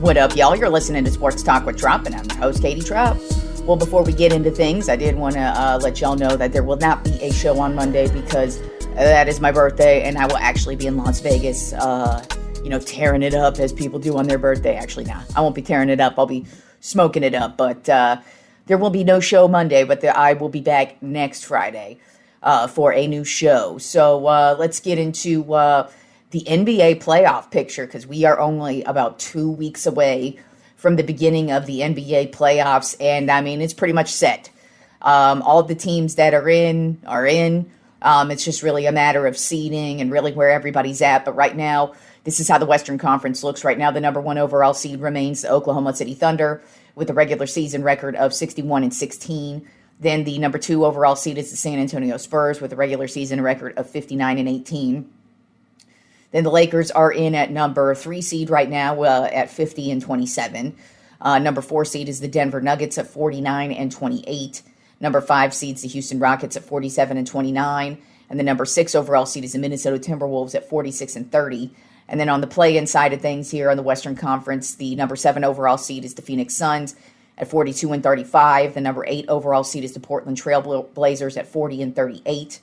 What up, y'all? You're listening to Sports Talk with Tropp, and I'm your host, Katie Tropp. Well, before we get into things, I did want to let y'all know that there will not be a show on Monday because that is my birthday, and I will actually be in Las Vegas, tearing it up as people do on their birthday. Actually, nah, I won't be tearing it up. I'll be smoking it up, but there will be no show Monday, but I will be back next Friday for a new show. So let's get into the NBA playoff picture, because we are only about 2 weeks away from the beginning of the NBA playoffs, and I mean, it's pretty much set. All of the teams that are in are in. It's just really a matter of seeding and really where everybody's at. But right now, this is how the Western Conference looks. Right now, the number one overall seed remains the Oklahoma City Thunder with a regular season record of 61-16. Then the number two overall seed is the San Antonio Spurs with a regular season record of 59-18. Then the Lakers are in at number 3 seed right now at 50-27. Number 4 seed is the Denver Nuggets at 49-28. Number 5 seed's the Houston Rockets at 47-29. And the number 6 overall seed is the Minnesota Timberwolves at 46-30. And then on the play-in side of things here on the Western Conference, the number 7 overall seed is the Phoenix Suns at 42-35. The number 8 overall seed is the Portland Trail Blazers at 40-38.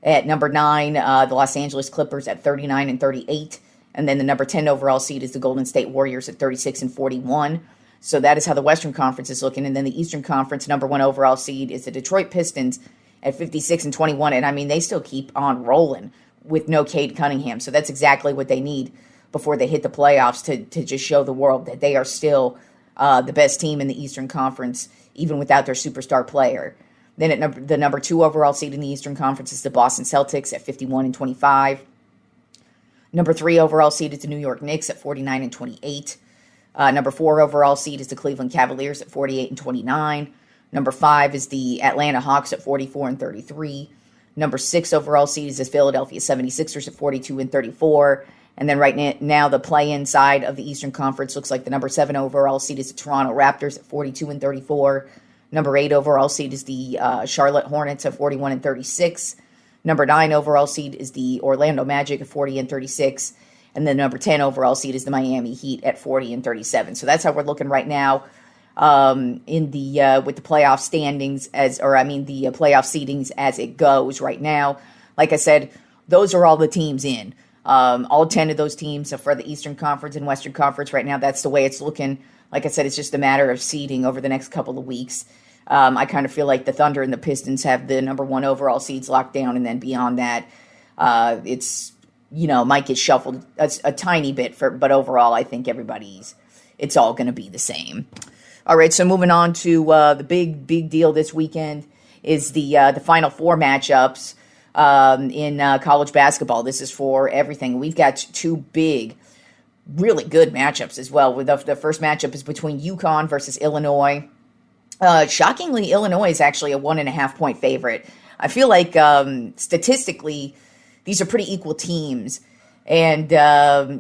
At number 9, the Los Angeles Clippers at 39-38. And then the number 10 overall seed is the Golden State Warriors at 36-41. So that is how the Western Conference is looking. And then the Eastern Conference, number 1 overall seed is the Detroit Pistons at 56-21. And I mean, they still keep on rolling with no Cade Cunningham. So that's exactly what they need before they hit the playoffs to just show the world that they are still the best team in the Eastern Conference, even without their superstar player. Then at the number 2 overall seed in the Eastern Conference is the Boston Celtics at 51-25. Number 3 overall seed is the New York Knicks at 49-28. Number 4 overall seed is the Cleveland Cavaliers at 48-29. Number 5 is the Atlanta Hawks at 44-33. Number 6 overall seed is the Philadelphia 76ers at 42-34. And then right now, the play-in side of the Eastern Conference looks like the number 7 overall seed is the Toronto Raptors at 42-34. Number 8 overall seed is the Charlotte Hornets at 41-36. Number 9 overall seed is the Orlando Magic at 40-36. And the number 10 overall seed is the Miami Heat at 40-37. So that's how we're looking right now in the with the playoff standings the playoff seedings as it goes right now. Like I said, those are all the teams in. All 10 of those teams are for the Eastern Conference and Western Conference right now. That's the way it's looking. Like I said, it's just a matter of seeding over the next couple of weeks. I kind of feel like the Thunder and the Pistons have the number 1 overall seeds locked down, and then beyond that, it's might get shuffled a tiny bit. But overall, I think it's all going to be the same. All right, so moving on to the big deal this weekend is the Final Four matchups in college basketball. This is for everything. We've got 2 big, really good matchups as well. The first matchup is between UConn versus Illinois. Shockingly, Illinois is actually a 1.5-point favorite. I feel like statistically, these are pretty equal teams, and they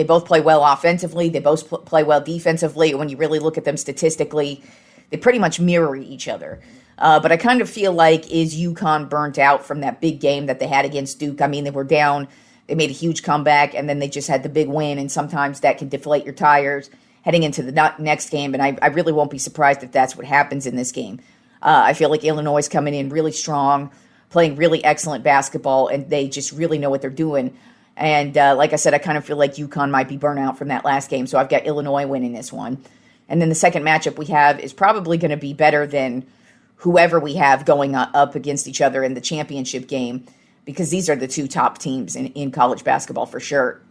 both play well offensively. They both play well defensively. When you really look at them statistically, they pretty much mirror each other. But I kind of feel like, is UConn burnt out from that big game that they had against Duke? I mean, they were down. They made a huge comeback, and then they just had the big win, and sometimes that can deflate your tires heading into the next game, and I really won't be surprised if that's what happens in this game. I feel like Illinois is coming in really strong, playing really excellent basketball, and they just really know what they're doing. And like I said, I kind of feel like UConn might be burnt out from that last game, so I've got Illinois winning this one. And then the second matchup we have is probably going to be better than whoever we have going up against each other in the championship game, because these are the 2 top teams in college basketball for sure.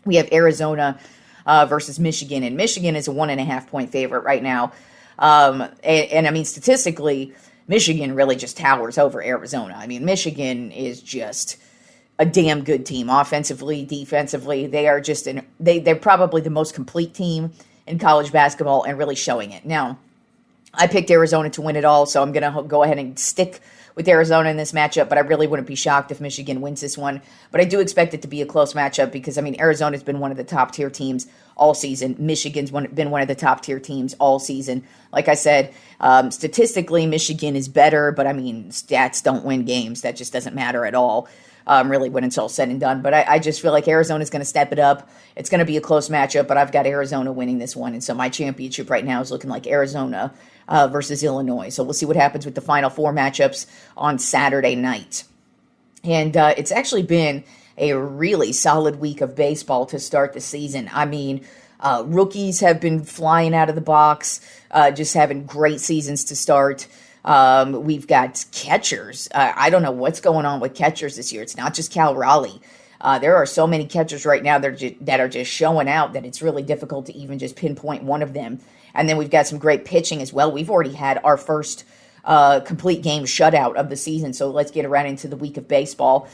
We have Arizona versus Michigan, and Michigan is a 1.5-point favorite right now. And I mean, statistically, Michigan really just towers over Arizona. I mean, Michigan is just a damn good team, offensively, defensively. They are just they're probably the most complete team in college basketball, and really showing it. Now, I picked Arizona to win it all, so I'm going to go ahead and stick with Arizona in this matchup, but I really wouldn't be shocked if Michigan wins this one. But I do expect it to be a close matchup because, I mean, Arizona's been one of the top-tier teams all season. Michigan's been one of the top-tier teams all season. Like I said, statistically, Michigan is better, but, I mean, stats don't win games. That just doesn't matter at all. really, when it's all said and done. But I just feel like Arizona's going to step it up. It's going to be a close matchup, but I've got Arizona winning this one. And so my championship right now is looking like Arizona versus Illinois. So we'll see what happens with the Final Four matchups on Saturday night. And it's actually been a really solid week of baseball to start the season. I mean, rookies have been flying out of the box, just having great seasons to start. We've got catchers. I don't know what's going on with catchers this year. It's not just Cal Raleigh. There are so many catchers right now that are just showing out that it's really difficult to even just pinpoint one of them. And then we've got some great pitching as well. We've already had our first complete game shutout of the season. So let's get right into the week of baseball.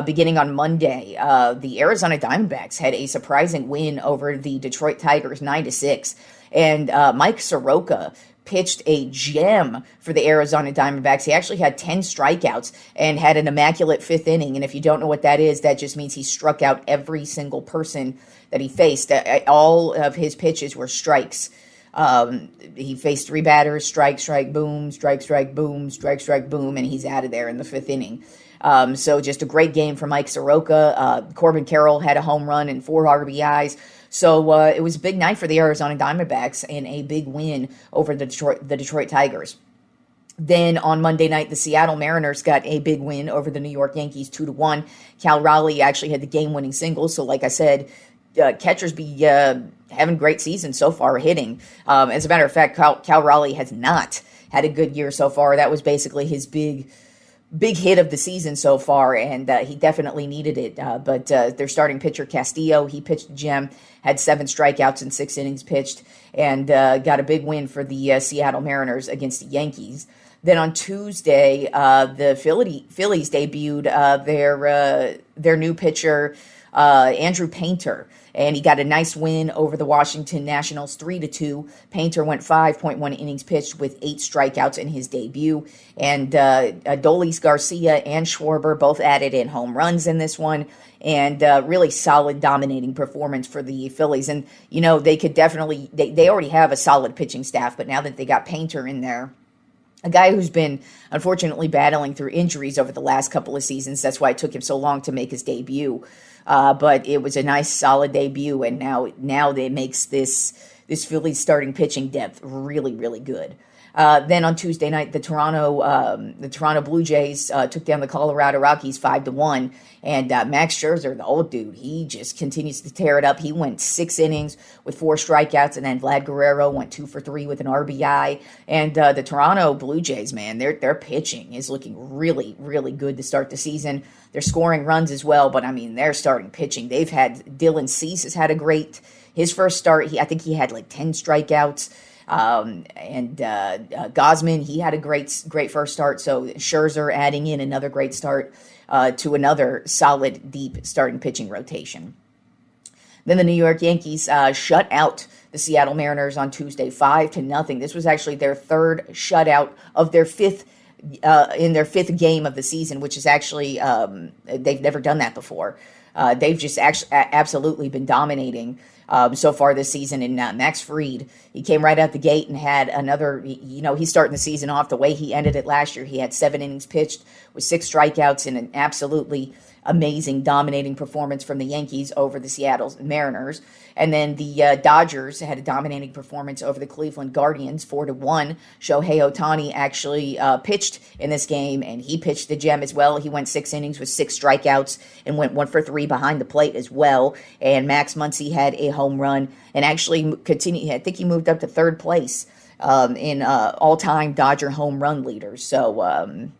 Beginning on Monday, the Arizona Diamondbacks had a surprising win over the Detroit Tigers 9-6. And Mike Soroka pitched a gem for the Arizona Diamondbacks. He actually had 10 strikeouts and had an immaculate fifth inning. And if you don't know what that is, that just means he struck out every single person that he faced. All of his pitches were strikes. He faced 3 batters, strike, boom, strike, boom, strike, boom, and he's out of there in the fifth inning. So just a great game for Mike Soroka. Corbin Carroll had a home run and 4 RBIs. So it was a big night for the Arizona Diamondbacks and a big win over the Detroit Tigers. Then on Monday night, the Seattle Mariners got a big win over the New York Yankees 2-1. Cal Raleigh actually had the game-winning single. So like I said, catchers be having great seasons so far hitting. As a matter of fact, Cal Raleigh has not had a good year so far. That was basically his big hit of the season so far, and he definitely needed it. But their starting pitcher, Castillo, he pitched a gem, had 7 strikeouts in 6 innings pitched, and got a big win for the Seattle Mariners against the Yankees. Then on Tuesday, the Phillies debuted their new pitcher, Andrew Painter, and he got a nice win over the Washington Nationals 3-2. Painter went 5.1 innings pitched with 8 strikeouts in his debut. And Adolis Garcia and Schwarber both added in home runs in this one. And really solid, dominating performance for the Phillies. And, you know, they could definitely, they already have a solid pitching staff, but now that they got Painter in there, a guy who's been, unfortunately, battling through injuries over the last couple of seasons. That's why it took him so long to make his debut. But it was a nice, solid debut, and now it makes this Phillies starting pitching depth really, really good. Then on Tuesday night, the Toronto Blue Jays took down the Colorado Rockies 5-1, and Max Scherzer, the old dude, he just continues to tear it up. He went 6 innings with 4 strikeouts, and then Vlad Guerrero went 2 for 3 with an RBI. And the Toronto Blue Jays, man, their pitching is looking really, really good to start the season. They're scoring runs as well, but I mean, they're starting pitching. They've had Dylan Cease has had his first start. I think he had like 10 strikeouts. And Gosman, he had a great first start. So Scherzer adding in another great start to another solid, deep starting pitching rotation. Then the New York Yankees shut out the Seattle Mariners on Tuesday 5-0. This was actually their 3rd shutout of their 5th in their 5th game of the season, which is actually they've never done that before. They've just absolutely been dominating so far this season. And Max Fried, he came right out the gate and had another, he's starting the season off the way he ended it last year. He had 7 innings pitched with 6 strikeouts and an absolutely amazing, dominating performance from the Yankees over the Seattle Mariners. And then the Dodgers had a dominating performance over the Cleveland Guardians, 4-1. Shohei Ohtani actually pitched in this game, and he pitched the gem as well. He went 6 innings with 6 strikeouts and went 1 for 3 behind the plate as well. And Max Muncy had a home run and actually continued. I think he moved up to 3rd place in all-time Dodger home run leaders. So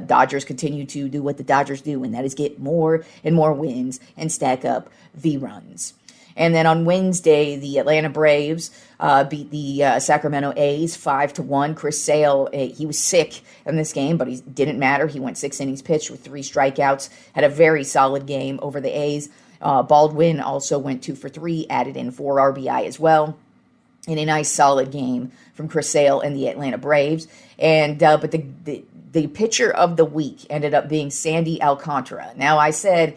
Dodgers continue to do what the Dodgers do, and that is get more and more wins and stack up V-runs. And then on Wednesday, the Atlanta Braves beat the Sacramento A's 5-1. Chris Sale, he was sick in this game, but it didn't matter. He went 6 innings pitched with 3 strikeouts, had a very solid game over the A's. Baldwin also went 2 for 3, added in 4 RBI as well. In a nice solid game from Chris Sale and the Atlanta Braves. And but the pitcher of the week ended up being Sandy Alcantara. Now, I said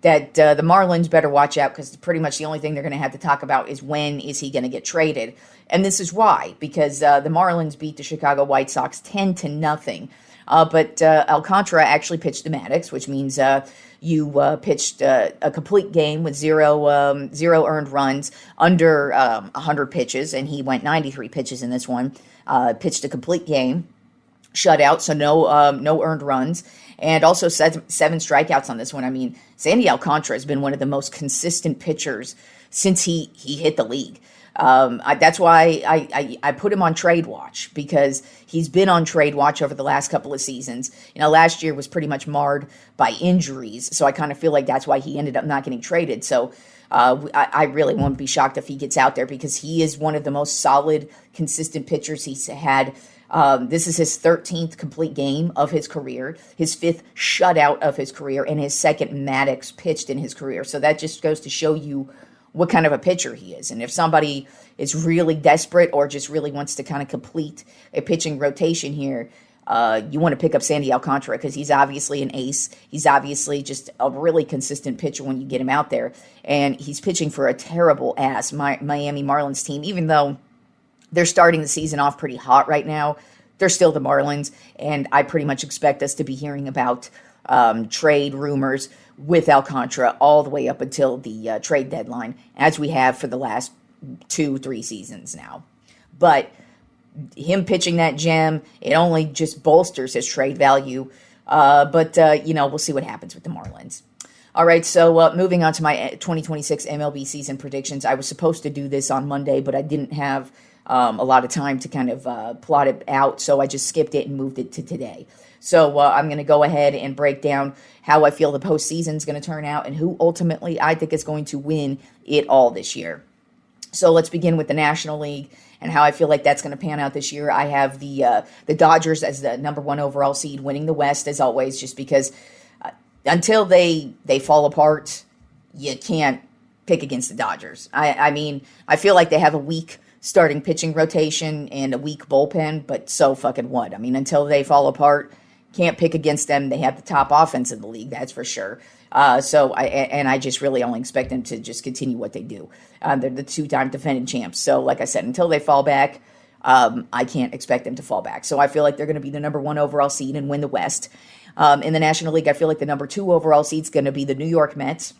that the Marlins better watch out because pretty much the only thing they're going to have to talk about is when is he going to get traded. And this is why, because the Marlins beat the Chicago White Sox 10-0. But Alcantara actually pitched to Maddox, which means You pitched a complete game with zero earned runs, under 100 pitches, and he went 93 pitches in this one. Pitched a complete game, shutout, so no earned runs, and also seven strikeouts on this one. I mean, Sandy Alcantara has been one of the most consistent pitchers since he hit the league. That's why I put him on trade watch, because he's been on trade watch over the last couple of seasons. Last year was pretty much marred by injuries, so I kind of feel like that's why he ended up not getting traded. So I really won't be shocked if he gets out there, because he is one of the most solid, consistent pitchers he's had. This is his 13th complete game of his career, his 5th shutout of his career, and his 2nd Maddox pitched in his career. So that just goes to show you what kind of a pitcher he is. And if somebody is really desperate or just really wants to kind of complete a pitching rotation here, you want to pick up Sandy Alcantara, because he's obviously an ace. He's obviously just a really consistent pitcher when you get him out there. And he's pitching for a terrible ass Miami Marlins team. Even though they're starting the season off pretty hot right now, they're still the Marlins. And I pretty much expect us to be hearing about trade rumors with Alcantara all the way up until the trade deadline, as we have for the last 2-3 seasons now. But him pitching that gem, it only just bolsters his trade value. But we'll see what happens with the Marlins. All right, so moving on to my 2026 MLB season predictions. I was supposed to do this on Monday, but I didn't have a lot of time to kind of plot it out, so I just skipped it and moved it to today. So I'm going to go ahead and break down how I feel the postseason is going to turn out and who ultimately I think is going to win it all this year. So let's begin with the National League and how I feel like that's going to pan out this year. I have the Dodgers as the number 1 overall seed, winning the West as always, just because until they fall apart, you can't pick against the Dodgers. I mean, I feel like they have a weak starting pitching rotation and a weak bullpen, but so fucking what? I mean, until they fall apart, can't pick against them. They have the top offense in the league, that's for sure. I just really only expect them to just continue what they do. They're the 2-time defending champs. So, like I said, until they fall back, I can't expect them to fall back. So I feel like they're going to be the number 1 overall seed and win the West. In the National League, I feel like the number 2 overall seed is going to be the New York Mets.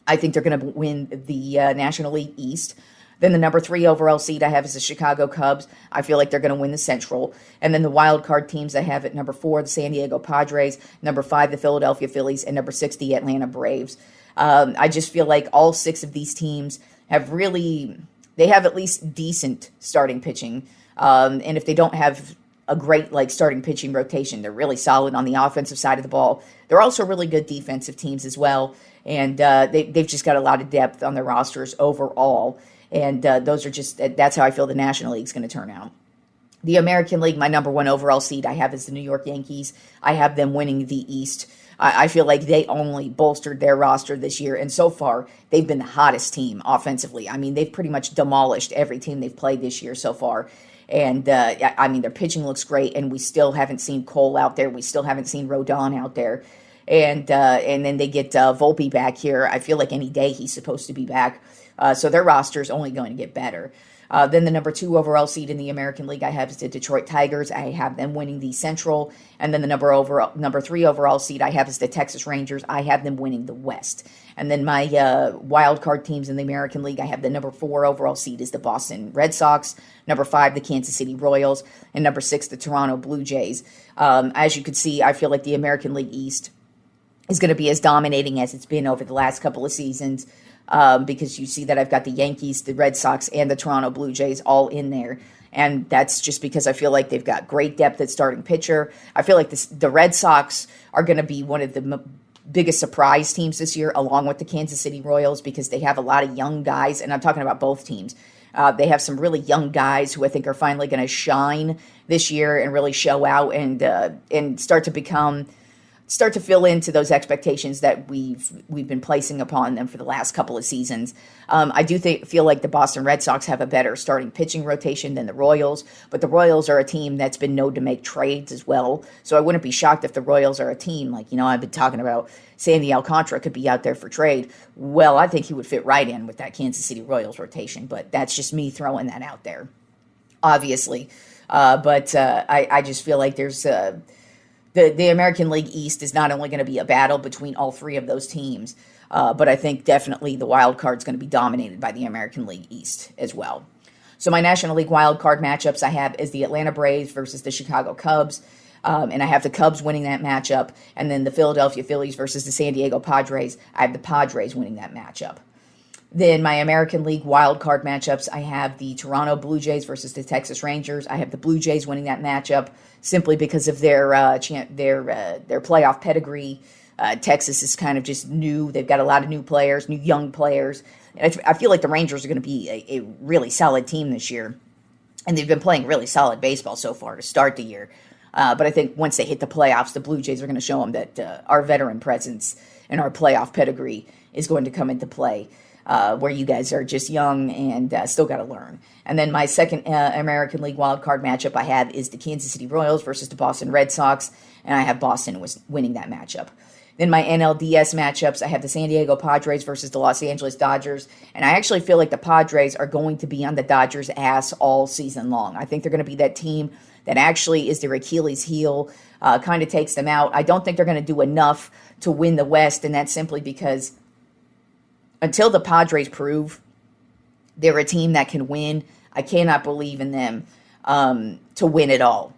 I think they're going to win the National League East. Then the number 3 overall seed I have is the Chicago Cubs. I feel like they're going to win the Central. And then the wild card teams I have at number 4, the San Diego Padres, number 5, the Philadelphia Phillies, and number 6, the Atlanta Braves. I just feel like all 6 of these teams have they have at least decent starting pitching. And if they don't have a great starting pitching rotation, they're really solid on the offensive side of the ball. They're also really good defensive teams as well. And they've just got a lot of depth on their rosters overall. And that's how I feel the National League is going to turn out. The American League, my number 1 overall seed I have is the New York Yankees. I have them winning the East. I feel like they only bolstered their roster this year, and so far, they've been the hottest team offensively. I mean, they've pretty much demolished every team they've played this year so far. And, their pitching looks great, and we still haven't seen Cole out there. We still haven't seen Rodon out there. And then they get Volpe back here. I feel like any day he's supposed to be back. So their roster is only going to get better. Then the number 2 overall seed in the American League I have is the Detroit Tigers. I have them winning the Central. And then the number 3 overall seed I have is the Texas Rangers. I have them winning the West. And then my wild card teams in the American League, I have the number 4 overall seed is the Boston Red Sox, number 5 the Kansas City Royals, and number 6 the Toronto Blue Jays. As you can see, I feel like the American League East is going to be as dominating as it's been over the last couple of seasons. Because you see that I've got the Yankees, the Red Sox, and the Toronto Blue Jays all in there. And that's just because I feel like they've got great depth at starting pitcher. I feel like the Red Sox are going to be one of the biggest surprise teams this year, along with the Kansas City Royals, because they have a lot of young guys, and I'm talking about both teams. They have some really young guys who I think are finally going to shine this year and really show out and start to fill into those expectations that we've been placing upon them for the last couple of seasons. I do feel like the Boston Red Sox have a better starting pitching rotation than the Royals, but the Royals are a team that's been known to make trades as well. So I wouldn't be shocked if the Royals are a team I've been talking about. Sandy Alcantara could be out there for trade. Well, I think he would fit right in with that Kansas City Royals rotation, but that's just me throwing that out there, obviously. But I just feel like there's the American League East is not only going to be a battle between all three of those teams, but I think definitely the wild card is going to be dominated by the American League East as well. So my National League wild card matchups I have is the Atlanta Braves versus the Chicago Cubs. And I have the Cubs winning that matchup. And then the Philadelphia Phillies versus the San Diego Padres. I have the Padres winning that matchup. Then my American League wild card matchups, I have the Toronto Blue Jays versus the Texas Rangers. I have the Blue Jays winning that matchup simply because of their playoff pedigree. Texas is kind of just new. They've got a lot of new players, new young players. And I feel like the Rangers are going to be a really solid team this year. And they've been playing really solid baseball so far to start the year. But I think once they hit the playoffs, the Blue Jays are going to show them that our veteran presence and our playoff pedigree is going to come into play, where you guys are just young and still got to learn. And then my second American League wildcard matchup I have is the Kansas City Royals versus the Boston Red Sox, and I have Boston winning that matchup. Then my NLDS matchups, I have the San Diego Padres versus the Los Angeles Dodgers. And I actually feel like the Padres are going to be on the Dodgers' ass all season long. I think they're going to be that team that actually is their Achilles heel, kind of takes them out. I don't think they're going to do enough to win the West, and that's simply because until the Padres prove they're a team that can win, I cannot believe in them to win it all.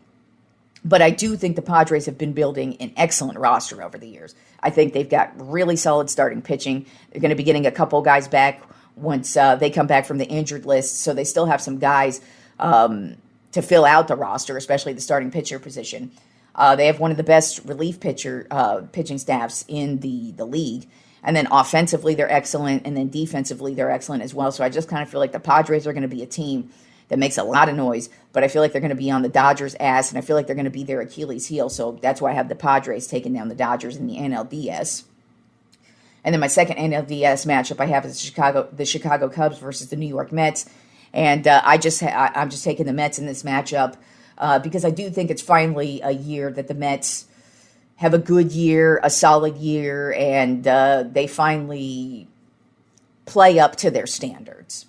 But I do think the Padres have been building an excellent roster over the years. I think they've got really solid starting pitching. They're going to be getting a couple guys back once they come back from the injured list. So they still have some guys to fill out the roster, especially the starting pitcher position. They have one of the best relief pitching staffs in the league. And then offensively, they're excellent. And then defensively, they're excellent as well. So I just kind of feel like the Padres are going to be a team that makes a lot of noise, but I feel like they're going to be on the Dodgers' ass, and I feel like they're going to be their Achilles heel, so that's why I have the Padres taking down the Dodgers in the NLDS. And then my second NLDS matchup I have is the Chicago Cubs versus the New York Mets, and I'm just taking the Mets in this matchup because I do think it's finally a year that the Mets have a good year, a solid year, and they finally play up to their standards.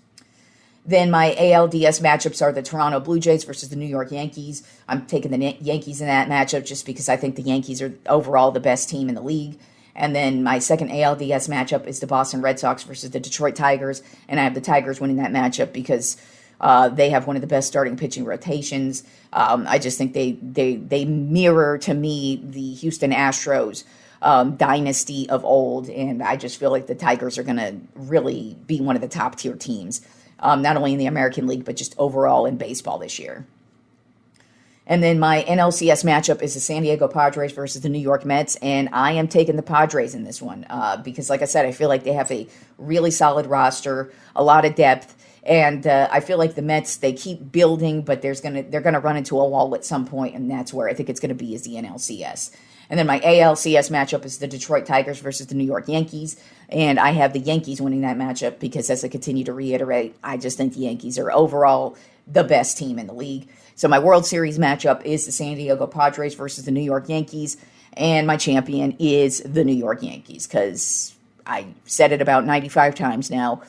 Then my ALDS matchups are the Toronto Blue Jays versus the New York Yankees. I'm taking the Yankees in that matchup just because I think the Yankees are overall the best team in the league. And then my second ALDS matchup is the Boston Red Sox versus the Detroit Tigers. And I have the Tigers winning that matchup because they have one of the best starting pitching rotations. I just think they mirror to me the Houston Astros dynasty of old. And I just feel like the Tigers are going to really be one of the top tier teams. Not only in the American League, but just overall in baseball this year. And then my NLCS matchup is the San Diego Padres versus the New York Mets, and I am taking the Padres in this one because, like I said, I feel like they have a really solid roster, a lot of depth, and I feel like the Mets, they keep building, but they're gonna run into a wall at some point, and that's where I think it's going to be is the NLCS. And then my ALCS matchup is the Detroit Tigers versus the New York Yankees. And I have the Yankees winning that matchup because, as I continue to reiterate, I just think the Yankees are overall the best team in the league. So my World Series matchup is the San Diego Padres versus the New York Yankees. And my champion is the New York Yankees because I said it about 95 times now.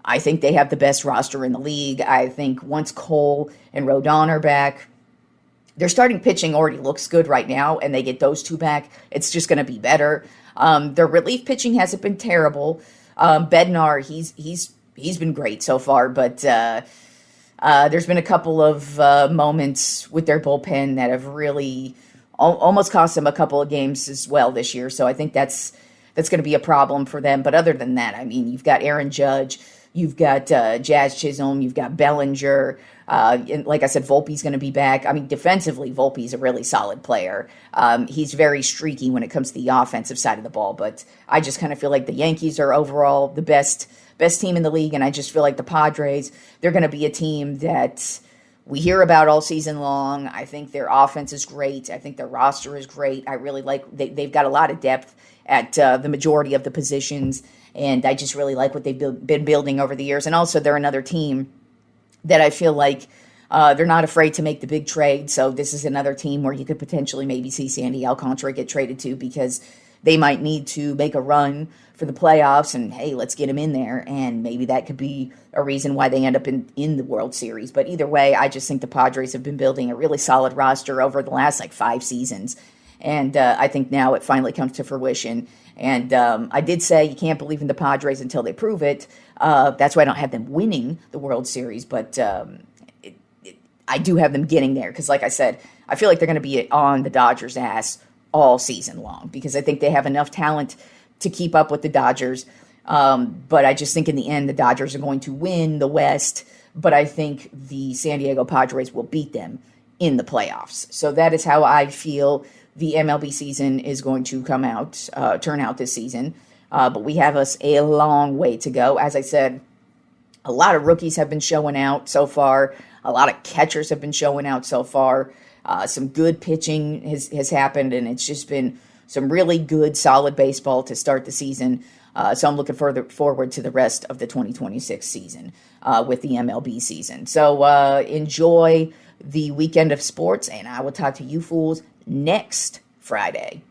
I think they have the best roster in the league. I think once Cole and Rodon are back, their starting pitching already looks good right now, and they get those two back, it's just going to be better. Their relief pitching hasn't been terrible. Bednar, he's been great so far, but there's been a couple of moments with their bullpen that have really almost cost them a couple of games as well this year. So I think that's going to be a problem for them. But other than that, I mean, you've got Aaron Judge, you've got Jazz Chisholm, you've got Bellinger. And like I said, Volpe's going to be back. I mean, defensively, Volpe's a really solid player. He's very streaky when it comes to the offensive side of the ball. But I just kind of feel like the Yankees are overall the best team in the league. And I just feel like the Padres, they're going to be a team that we hear about all season long. I think their offense is great. I think their roster is great. I really like they've got a lot of depth at the majority of the positions. And I just really like what they've been building over the years. And also, they're another team that I feel like they're not afraid to make the big trade. So this is another team where you could potentially maybe see Sandy Alcantara get traded to because they might need to make a run for the playoffs. And, hey, let's get him in there. And maybe that could be a reason why they end up in the World Series. But either way, I just think the Padres have been building a really solid roster over the last, 5 seasons. And I think now it finally comes to fruition. And I did say you can't believe in the Padres until they prove it. That's why I don't have them winning the World Series, but I do have them getting there because, like I said, I feel like they're going to be on the Dodgers' ass all season long because I think they have enough talent to keep up with the Dodgers. But I just think in the end, the Dodgers are going to win the West, but I think the San Diego Padres will beat them in the playoffs. So that is how I feel the MLB season is going to turn out this season. But we have us a long way to go. As I said, a lot of rookies have been showing out so far. A lot of catchers have been showing out so far. Some good pitching has happened, and it's just been some really good, solid baseball to start the season. So I'm looking forward to the rest of the 2026 season with the MLB season. So enjoy the weekend of sports, and I will talk to you fools next Friday.